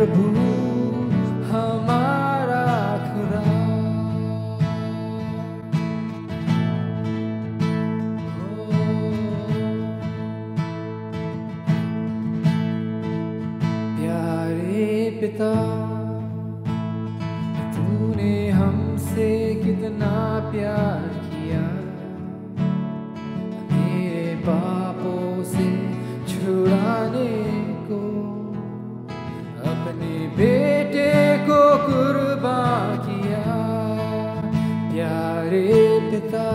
प्रभु हमारा खुदा। प्यारे पिता, तूने हमसे कितना प्यार किया, मेरे पापों से छुड़ाने को अपने बेटे को कुर्बान किया। प्यारे पिता,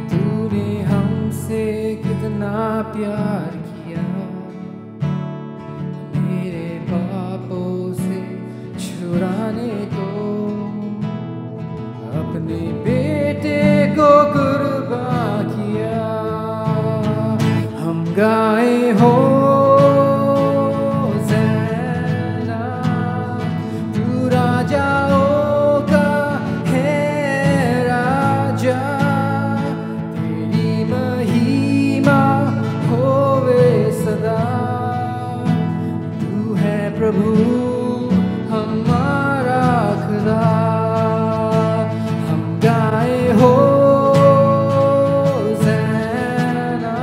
तूने हमसे कितना प्यार किया, मेरे पापों से छुड़ाने को अपने बेटे को कुर्बान किया। हम गाए हो प्रभु हमारा खुदा। हम गाए हो ज़ैना,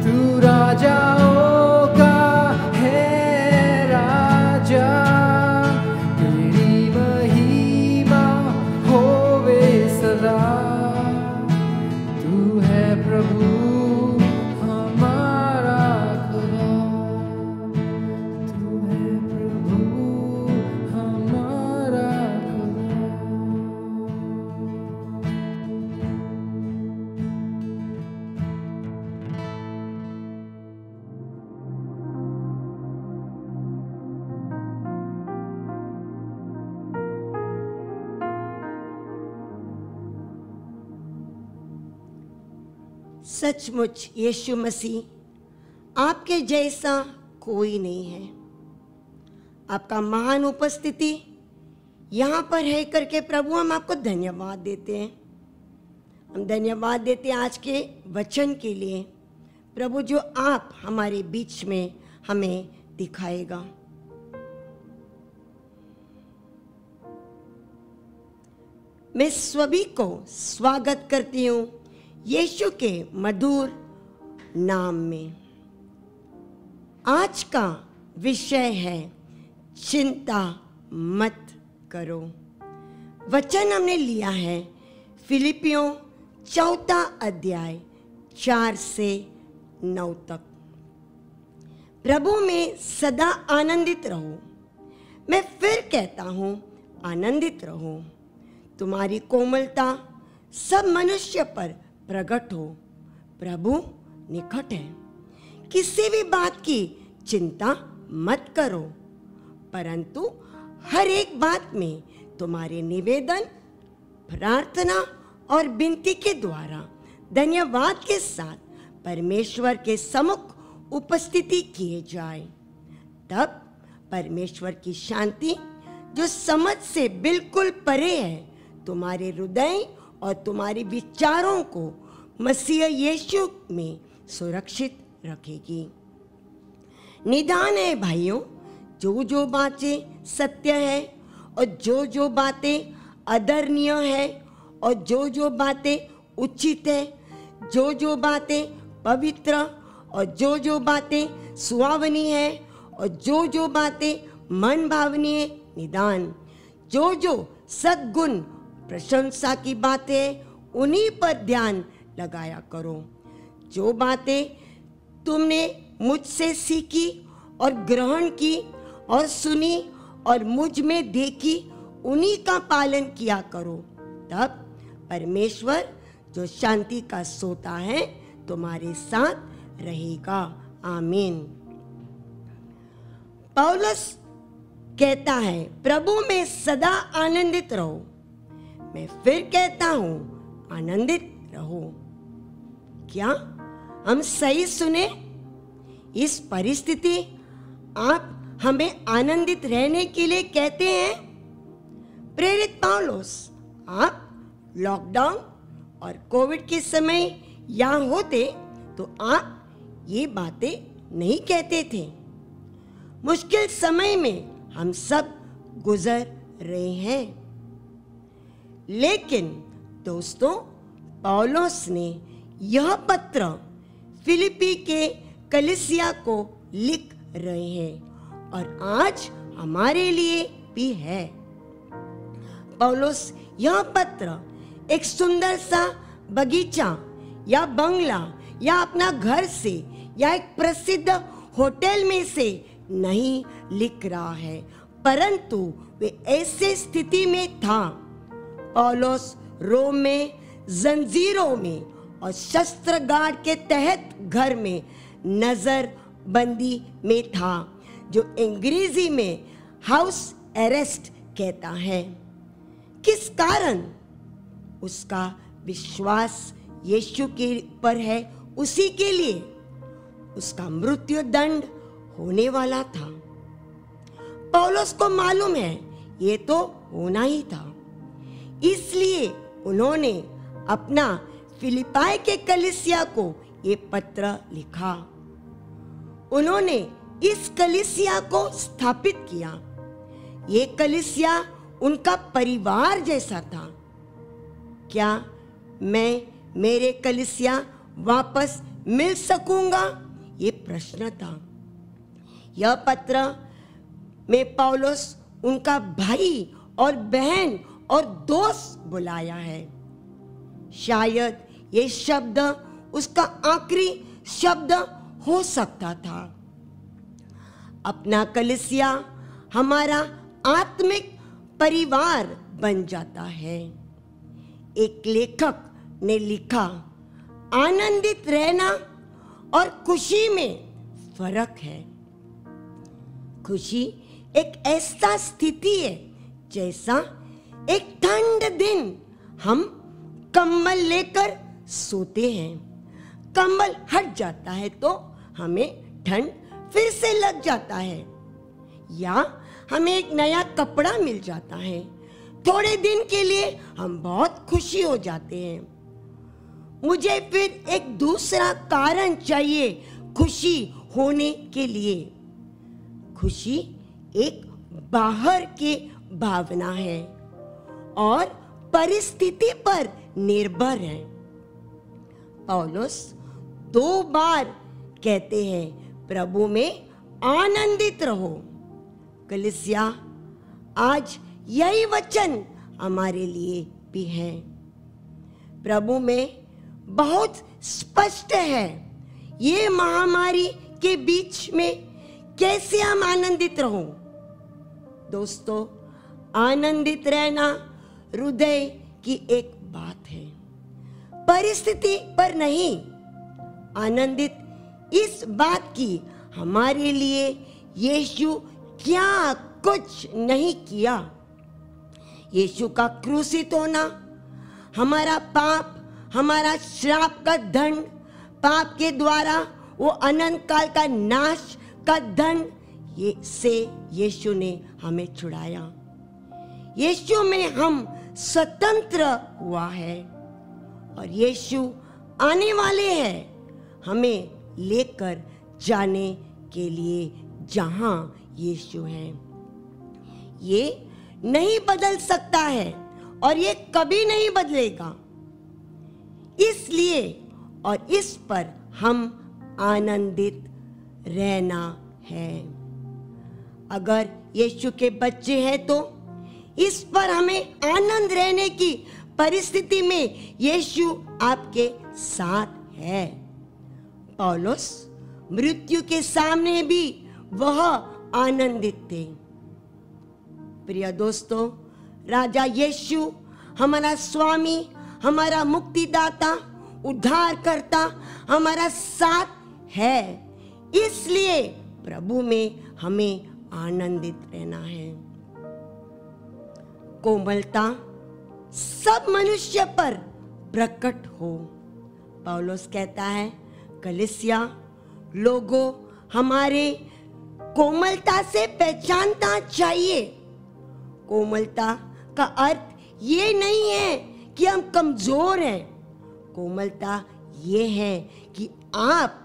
तू राजाओं का है राजा, तेरी महिमा होवे सदा। तू है प्रभु सचमुच यीशु मसीह आपके जैसा कोई नहीं है। आपका महान उपस्थिति यहाँ पर है करके प्रभु हम आपको धन्यवाद देते हैं। हम धन्यवाद देते हैं आज के वचन के लिए प्रभु, जो आप हमारे बीच में हमें दिखाएगा। मैं सभी को स्वागत करती हूँ यीशु के मधुर नाम में। आज का विषय है चिंता मत करो। वचन हमने लिया है फिलिपियों 4 अध्याय 4 से 9 तक। प्रभु में सदा आनंदित रहो। मैं फिर कहता हूँ आनंदित रहो। तुम्हारी कोमलता सब मनुष्य पर प्रकट हो। प्रभु निकट है। किसी भी बात की चिंता मत करो, परंतु हर एक बात में तुम्हारे निवेदन, प्रार्थना और विनती के द्वारा धन्यवाद के साथ परमेश्वर के सम्मुख उपस्थिति किए जाए। तब परमेश्वर की शांति, जो समझ से बिल्कुल परे है, तुम्हारे हृदय और तुम्हारे विचारों को मसीह यीशु में सुरक्षित रखेगी। निदान है भाइयों, जो जो बातें सत्य है और जो जो बातें आदरणीय है और जो जो बातें उचित है, जो जो बातें पवित्र और जो जो बातें सुहावनी है और जो जो बातें मन भावनीय, निदान जो जो सद्गुण प्रशंसा की बातें, उन्हीं पर ध्यान लगाया करो। जो बातें तुमने मुझसे सीखी और ग्रहण की और सुनी और मुझ में देखी, उन्हीं का पालन किया करो। तब परमेश्वर जो शांति का सोता है तुम्हारे साथ रहेगा। आमीन। पौलुस कहता है प्रभु में सदा आनंदित रहो। मैं फिर कहता हूं आनंदित रहो। क्या हम सही सुने? इस परिस्थिति आप हमें आनंदित रहने के लिए कहते हैं? प्रेरित पौलुस, आप लॉकडाउन और कोविड के समय यहाँ होते तो आप ये बातें नहीं कहते थे। मुश्किल समय में हम सब गुजर रहे हैं। लेकिन दोस्तों, पौलुस ने यह पत्र फिलिप्पी के कलीसिया को लिख रहे हैं और आज हमारे लिए भी है। पौलुस यह पत्र एक सुंदर सा बगीचा या बंगला या अपना घर से या एक प्रसिद्ध होटल में से नहीं लिख रहा है, परंतु वे ऐसे स्थिति में था। पौलुस रोम में जंजीरों में और शस्त्र गार्ड के तहत घर में नजर बंदी में था, जो अंग्रेजी में हाउस अरेस्ट कहता है। किस कारण? उसका विश्वास यीशु के पर है, उसी के लिए उसका मृत्यु दंड होने वाला था। पौलुस को मालूम है ये तो होना ही था, इसलिए उन्होंने अपना फिलिप्पी के कलीसिया को ये पत्र लिखा। उन्होंने इस कलीसिया को स्थापित किया। ये कलीसिया उनका परिवार जैसा था। क्या मैं मेरे कलीसिया वापस मिल सकूंगा? ये प्रश्न था। यह पत्र में पौलुस उनका भाई और बहन और दोस्त बुलाया है। शायद ये शब्द उसका आखिरी शब्द हो सकता था। अपना कलीसिया हमारा आत्मिक परिवार बन जाता है। एक लेखक ने लिखा, आनंदित रहना और खुशी में फर्क है। खुशी एक ऐसा स्थिति है जैसा एक ठंड दिन हम कंबल लेकर सोते हैं। कंबल हट जाता है तो हमें ठंड फिर से लग जाता है, या हमें एक नया कपड़ा मिल जाता है। थोड़े दिन के लिए हम बहुत खुशी हो जाते हैं। मुझे फिर एक दूसरा कारण चाहिए खुशी होने के लिए। खुशी एक बाहर की भावना है और परिस्थिति पर निर्भर है। पौलुस 2 बार कहते हैं, प्रभु में आनंदित रहो। कलीसिया आज यही वचन हमारे लिए भी है। प्रभु में बहुत स्पष्ट है, ये महामारी के बीच में कैसे हम आनंदित रहो। दोस्तों, आनंदित रहना हृदय की एक बात है, परिस्थिति पर नहीं। आनंदित इस बात की हमारे लिए यीशु क्या कुछ नहीं किया। यीशु का क्रूसित होना, हमारा पाप, हमारा श्राप का दंड, पाप के द्वारा वो अनंत काल का नाश का दंड, ये से यीशु ने हमें छुड़ाया। यीशु में हम स्वतंत्र हुआ है और यीशु आने वाले हैं हमें लेकर जाने के लिए जहां यीशु है। ये नहीं बदल सकता है और ये कभी नहीं बदलेगा। इसलिए और इस पर हम आनंदित रहना है। अगर यीशु के बच्चे हैं तो इस पर हमें आनंद रहने की परिस्थिति में यीशु आपके साथ है। पौलुस मृत्यु के सामने भी वह आनंदित थे। प्रिय दोस्तों, राजा यीशु हमारा स्वामी, हमारा मुक्तिदाता, उद्धारकर्ता हमारा साथ है। इसलिए प्रभु में हमें आनंदित रहना है। कोमलता सब मनुष्य पर प्रकट हो। पौलुस कहता है, कलीसिया लोगों हमारे कोमलता से पहचानना चाहिए। कोमलता का अर्थ ये नहीं है कि हम कमजोर हैं। कोमलता ये है कि आप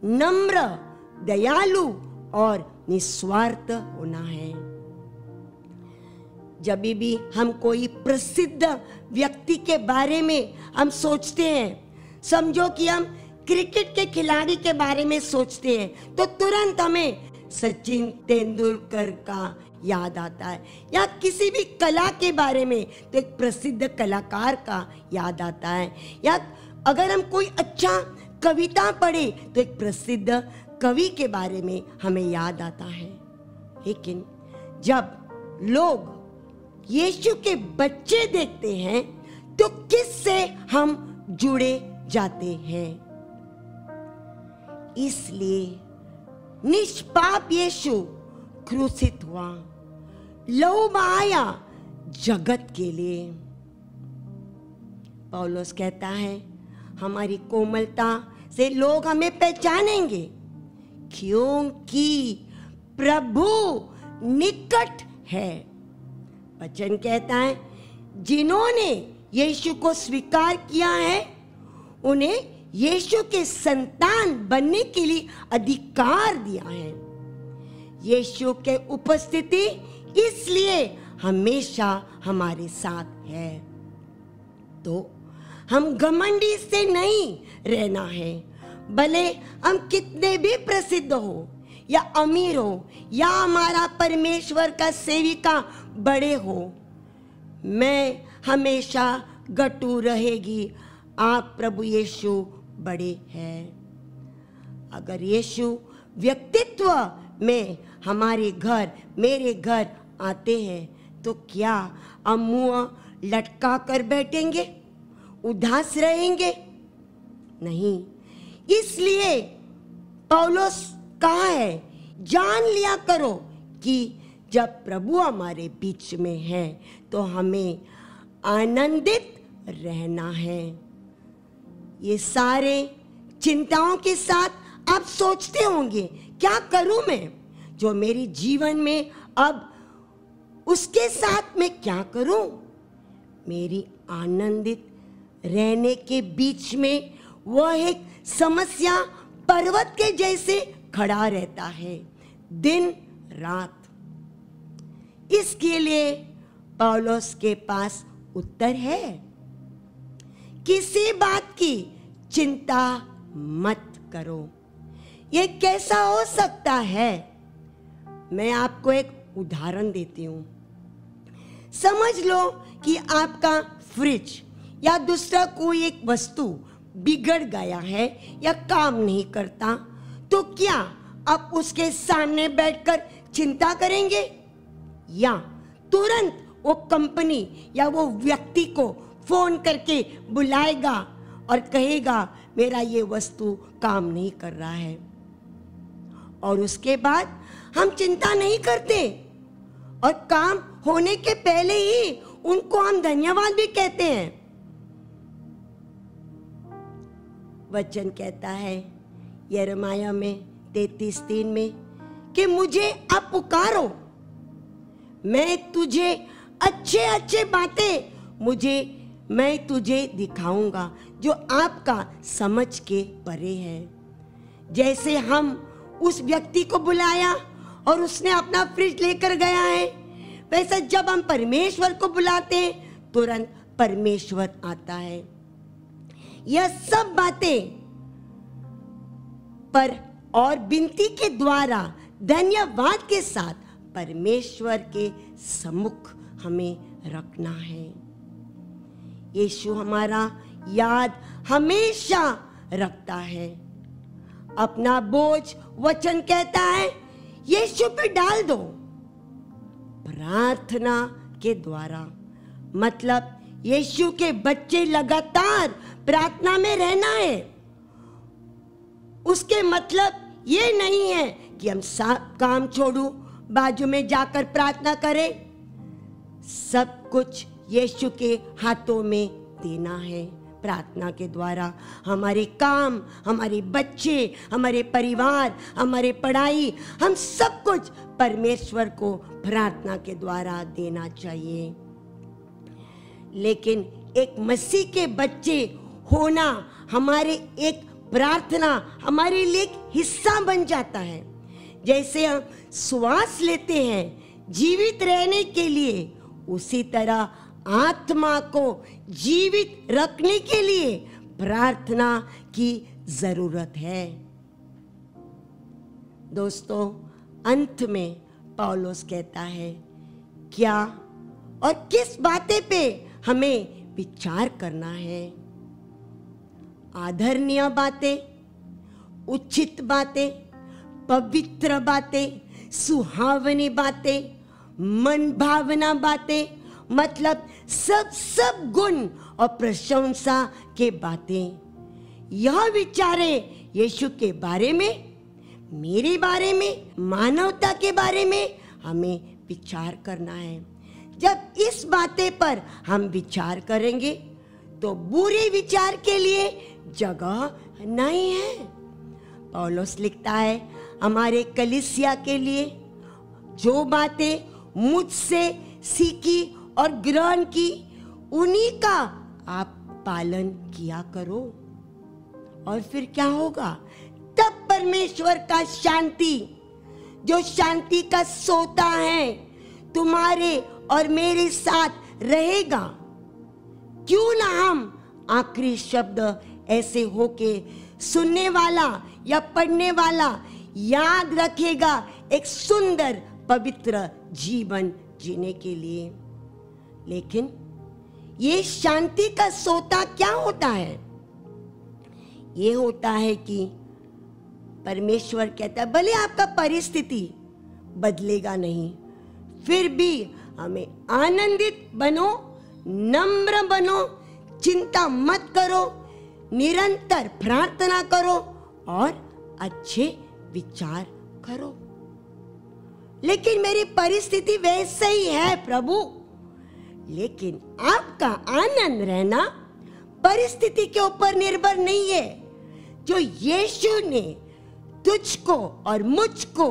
नम्र, दयालु और निस्वार्थ होना है। जब भी हम कोई प्रसिद्ध व्यक्ति के बारे में हम सोचते हैं, समझो कि हम क्रिकेट के खिलाड़ी के बारे में सोचते हैं, तो तुरंत हमें सचिन तेंदुलकर का याद आता है, या किसी भी कला के बारे में तो एक प्रसिद्ध कलाकार का याद आता है, या अगर हम कोई अच्छा कविता पढ़े तो एक प्रसिद्ध कवि के बारे में हमें याद आता है। लेकिन जब लोग यीशु के बच्चे देखते हैं तो किससे हम जुड़े जाते हैं। इसलिए निष्पाप यीशु क्रूसित हुआ, लहू बहाया जगत के लिए। पौलुस कहता है हमारी कोमलता से लोग हमें पहचानेंगे, क्योंकि प्रभु निकट है। वचन कहता है जिन्होंने यीशु को स्वीकार किया है उन्हें यीशु के संतान बनने के लिए अधिकार दिया है। यीशु के उपस्थिति इसलिए हमेशा हमारे साथ है। तो हम घमंडी से नहीं रहना है, भले हम कितने भी प्रसिद्ध हो या अमीर हो या हमारा परमेश्वर का सेविका बड़े हो, मैं हमेशा गटू रहेगी, आप प्रभु यीशु बड़े हैं। अगर यीशु व्यक्तित्व में हमारे घर, मेरे घर आते हैं तो क्या हम मुंह लटका कर बैठेंगे, उदास रहेंगे? नहीं। इसलिए पौलुस कहा है जान लिया करो कि जब प्रभु हमारे बीच में है तो हमें आनंदित रहना है। ये सारे चिंताओं के साथ आप सोचते होंगे क्या करूं मैं, जो मेरी जीवन में अब उसके साथ मैं क्या करूं। मेरी आनंदित रहने के बीच में वह एक समस्या पर्वत के जैसे खड़ा रहता है दिन रात। इसके लिए पौलुस के पास उत्तर है, किसी बात की चिंता मत करो। ये कैसा हो सकता है? मैं आपको एक उदाहरण देती हूँ। समझ लो कि आपका फ्रिज या दूसरा कोई एक वस्तु बिगड़ गया है या काम नहीं करता, तो क्या आप उसके सामने बैठकर चिंता करेंगे या तुरंत वो कंपनी या वो व्यक्ति को फोन करके बुलाएगा और कहेगा मेरा ये वस्तु काम नहीं कर रहा है, और उसके बाद हम चिंता नहीं करते और काम होने के पहले ही उनको हम धन्यवाद भी कहते हैं। वचन कहता है यिर्मयाह में 33:3 में कि मुझे अब पुकारो, मैं तुझे अच्छे बातें मैं तुझे दिखाऊंगा जो आपका समझ के परे है। जैसे हम उस व्यक्ति को बुलाया और उसने अपना फ्रिज लेकर गया है, वैसे जब हम परमेश्वर को बुलाते हैं तुरंत परमेश्वर आता है। यह सब बातें पर और विनती के द्वारा धन्यवाद के साथ परमेश्वर के सम्मुख हमें रखना है। यीशु हमारा याद हमेशा रखता है। अपना बोझ वचन कहता है यीशु पे डाल दो प्रार्थना के द्वारा। मतलब यीशु के बच्चे लगातार प्रार्थना में रहना है। उसके मतलब ये नहीं है कि हम काम छोड़ू बाजू में जाकर प्रार्थना करें। सब कुछ यीशु के हाथों में देना है। प्रार्थना के द्वारा हमारे काम, हमारे बच्चे, हमारे परिवार, हमारे पढ़ाई, हम सब कुछ परमेश्वर को प्रार्थना के द्वारा देना चाहिए। लेकिन एक मसीह के बच्चे होना हमारे एक प्रार्थना हमारे लिए एक हिस्सा बन जाता है। जैसे हम श्वास लेते हैं जीवित रहने के लिए, उसी तरह आत्मा को जीवित रखने के लिए प्रार्थना की जरूरत है। दोस्तों, अंत में पौलुस कहता है, क्या और किस बातें पे हमें विचार करना है? आदरणीय बातें, उचित बातें, पवित्र बातें, सुहावनी बातें, मन भावना बातें, मतलब सब गुण और प्रशंसा के बातें। यह विचारें यीशु के बारे में, मेरे बारे में, मानवता के बारे में हमें विचार करना है। जब इस बातें पर हम विचार करेंगे तो बुरे विचार के लिए जगह नहीं है। पौलुस लिखता है हमारे कलीसिया के लिए, जो बातें मुझसे सीखी और ग्रहण की उन्हीं का आप पालन किया करो। और फिर क्या होगा? तब परमेश्वर का शांति, जो शांति का सोता है, तुम्हारे और मेरे साथ रहेगा। क्यों ना हम आखिरी शब्द ऐसे हो के सुनने वाला या पढ़ने वाला याद रखेगा एक सुंदर पवित्र जीवन जीने के लिए। लेकिन ये शांति का सोता क्या होता है? ये होता है कि परमेश्वर कहता है, भले आपका परिस्थिति बदलेगा नहीं, फिर भी हमें आनंदित बनो, नम्र बनो, चिंता मत करो, निरंतर प्रार्थना करो और अच्छे विचार करो। लेकिन मेरी परिस्थिति वैसे ही है प्रभु। लेकिन आपका आनंद रहना परिस्थिति के ऊपर निर्भर नहीं है। जो यीशु ने तुझको और मुझको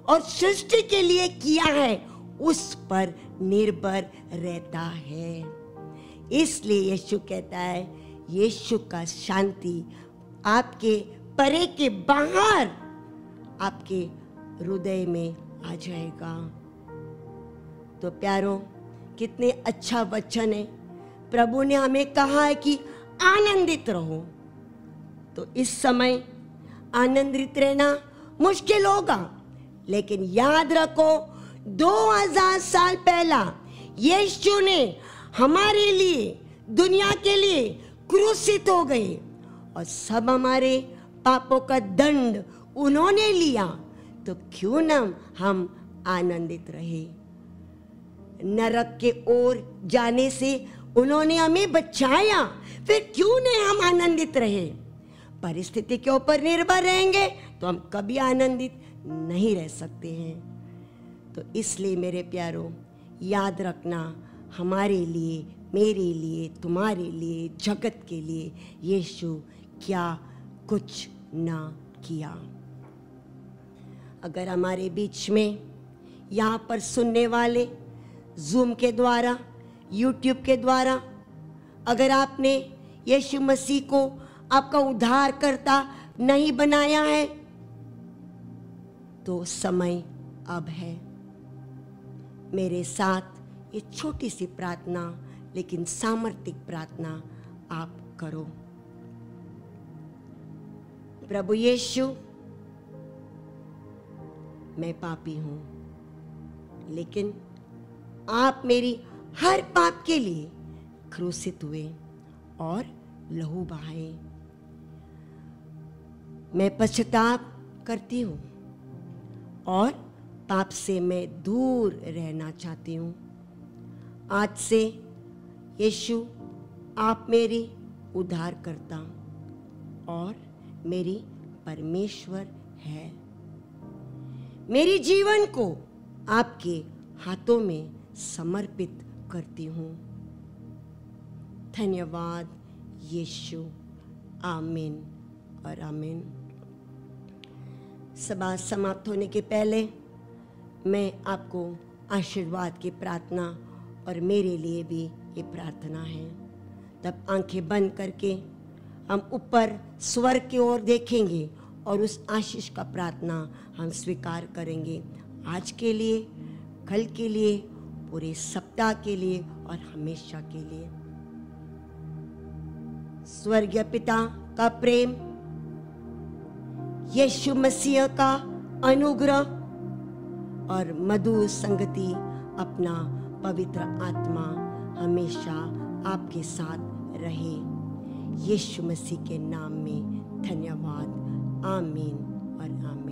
और सृष्टि के लिए किया है, उस पर निर्भर रहता है। इसलिए यीशु कहता है, यीशु का शांति आपके परे के बाहर आपके हृदय में आ जाएगा। तो प्यारो, कितने अच्छा वचन है। प्रभु ने हमें कहा है कि आनंदित रहो। तो इस समय आनंदित रहना मुश्किल होगा, लेकिन याद रखो 2000 साल पहला यीशु ने हमारे लिए, दुनिया के लिए क्रूसित हो गए और सब हमारे पापों का दंड उन्होंने लिया। तो क्यों ना हम आनंदित रहे। नरक के ओर जाने से उन्होंने हमें बचाया, फिर क्यों नहीं हम आनंदित रहे। परिस्थिति के ऊपर निर्भर रहेंगे तो हम कभी आनंदित नहीं रह सकते हैं। तो इसलिए मेरे प्यारो, याद रखना, हमारे लिए, मेरे लिए, तुम्हारे लिए, जगत के लिए यीशु क्या कुछ ना किया। अगर हमारे बीच में यहाँ पर सुनने वाले, जूम के द्वारा, यूट्यूब के द्वारा, अगर आपने यीशु मसीह को आपका उद्धारकर्ता नहीं बनाया है, तो समय अब है। मेरे साथ ये छोटी सी प्रार्थना, लेकिन सामर्थिक प्रार्थना आप करो। प्रभु यीशु, मैं पापी हूं, लेकिन आप मेरी हर पाप के लिए क्रूसित हुए और लहू बहाए। मैं पश्चाताप करती हूँ और पाप से मैं दूर रहना चाहती हूँ। आज से यीशु, आप मेरी उद्धारकर्ता और मेरी परमेश्वर है। मेरी जीवन को आपके हाथों में समर्पित करती हूँ। धन्यवाद यीशु। आमीन और आमीन। सभा समाप्त होने के पहले मैं आपको आशीर्वाद की प्रार्थना, और मेरे लिए भी ये प्रार्थना है। तब आंखें बंद करके हम ऊपर स्वर्ग की ओर देखेंगे और उस आशीष का प्रार्थना हम स्वीकार करेंगे, आज के लिए, कल के लिए, पूरे सप्ताह के लिए और हमेशा के लिए। स्वर्गीय पिता का प्रेम, यीशु मसीह का अनुग्रह और मधुर संगति अपना पवित्र आत्मा हमेशा आपके साथ रहे। यीशु मसीह के नाम में धन्यवाद। आमीन और आमीन।